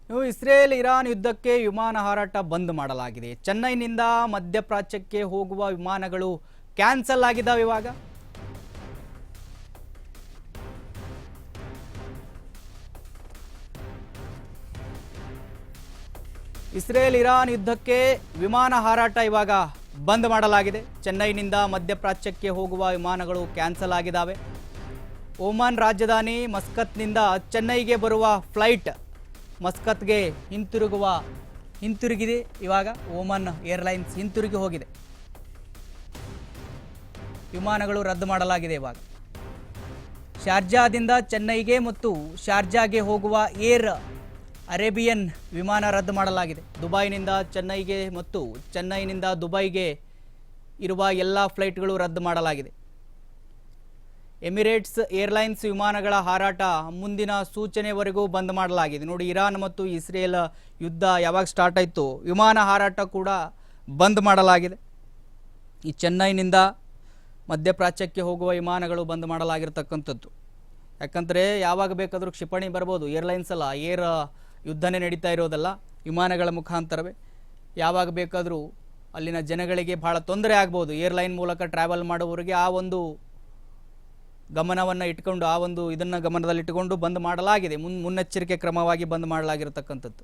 Israel Iran ಯುದ್ಧಕ್ಕೆ ವಿಮಾನ ಹಾರಾಟ ಬಂದ್ ಮಾಡಲಾಗಿದೆ. ಚೆನ್ನೈನಿಂದ ಮಧ್ಯಪ್ರಾಚ್ಯಕ್ಕೆ ಹೋಗುವ ವಿಮಾನಗಳು ಕ್ಯಾನ್ಸಲ್ ಆಗಿದ್ದಾವೆ. ಇವಾಗ ಇಸ್ರೇಲ್ ಇರಾನ್ ಯುದ್ಧಕ್ಕೆ ವಿಮಾನ ಹಾರಾಟ ಇವಾಗ ಬಂದ್ ಮಾಡಲಾಗಿದೆ. ಚೆನ್ನೈನಿಂದ ಮಧ್ಯಪ್ರಾಚ್ಯಕ್ಕೆ ಹೋಗುವ ವಿಮಾನಗಳು ಕ್ಯಾನ್ಸಲ್ ಆಗಿದ್ದಾವೆ. ಓಮನ್ ರಾಜಧಾನಿ ಮಸ್ಕತ್ನಿಂದ ಚೆನ್ನೈಗೆ ಬರುವ ಫ್ಲೈಟ್ ಮಸ್ಕತ್ಗೆ ಹಿಂತಿರುಗಿದೆ. ಇವಾಗ ಓಮನ್ ಏರ್ಲೈನ್ಸ್ ಹಿಂತಿರುಗಿ ಹೋಗಿದೆ. ವಿಮಾನಗಳು ರದ್ದು ಮಾಡಲಾಗಿದೆ. ಇವಾಗ ಶಾರ್ಜಾದಿಂದ ಚೆನ್ನೈಗೆ ಮತ್ತು ಶಾರ್ಜಾಗೆ ಹೋಗುವ ಏರ್ ಅರೇಬಿಯನ್ ವಿಮಾನ ರದ್ದು ಮಾಡಲಾಗಿದೆ. ದುಬೈನಿಂದ ಚೆನ್ನೈಗೆ ಮತ್ತು ಚೆನ್ನೈನಿಂದ ದುಬೈಗೆ ಇರುವ ಎಲ್ಲ ಫ್ಲೈಟ್ಗಳು ರದ್ದು ಮಾಡಲಾಗಿದೆ. ಎಮಿರೇಟ್ಸ್ ಏರ್ಲೈನ್ಸ್ ವಿಮಾನಗಳ ಹಾರಾಟ ಮುಂದಿನ ಸೂಚನೆವರೆಗೂ ಬಂದ್ ಮಾಡಲಾಗಿದೆ. ನೋಡಿ, ಇರಾನ್ ಮತ್ತು ಇಸ್ರೇಲ್ ಯುದ್ಧ ಯಾವಾಗ ಸ್ಟಾರ್ಟ್ ಆಯಿತು, ವಿಮಾನ ಹಾರಾಟ ಕೂಡ ಬಂದ್ ಮಾಡಲಾಗಿದೆ. ಈ ಚೆನ್ನೈನಿಂದ ಮಧ್ಯಪ್ರಾಚ್ಯಕ್ಕೆ ಹೋಗುವ ವಿಮಾನಗಳು ಬಂದ್ ಮಾಡಲಾಗಿರ್ತಕ್ಕಂಥದ್ದು. ಯಾಕಂದರೆ ಯಾವಾಗ ಬೇಕಾದರೂ ಕ್ಷಿಪಣಿ ಬರ್ಬೋದು. ಏರ್ಲೈನ್ಸ್ ಅಲ್ಲ, ಯುದ್ಧನೇ ನಡೀತಾ ಇರೋದಲ್ಲ, ವಿಮಾನಗಳ ಮುಖಾಂತರವೇ ಯಾವಾಗ ಬೇಕಾದರೂ ಅಲ್ಲಿನ ಜನಗಳಿಗೆ ಭಾಳ ತೊಂದರೆ ಆಗ್ಬೋದು. ಏರ್ಲೈನ್ ಮೂಲಕ ಟ್ರಾವೆಲ್ ಮಾಡುವವರಿಗೆ ಆ ಒಂದು ಗಮನವನ್ನು ಇಟ್ಕೊಂಡು ಇದನ್ನು ಗಮನದಲ್ಲಿಟ್ಟುಕೊಂಡು ಬಂದ್ ಮಾಡಲಾಗಿದೆ. ಮುನ್ನೆಚ್ಚರಿಕೆ ಕ್ರಮವಾಗಿ ಬಂದ್ ಮಾಡಲಾಗಿರತಕ್ಕಂಥದ್ದು.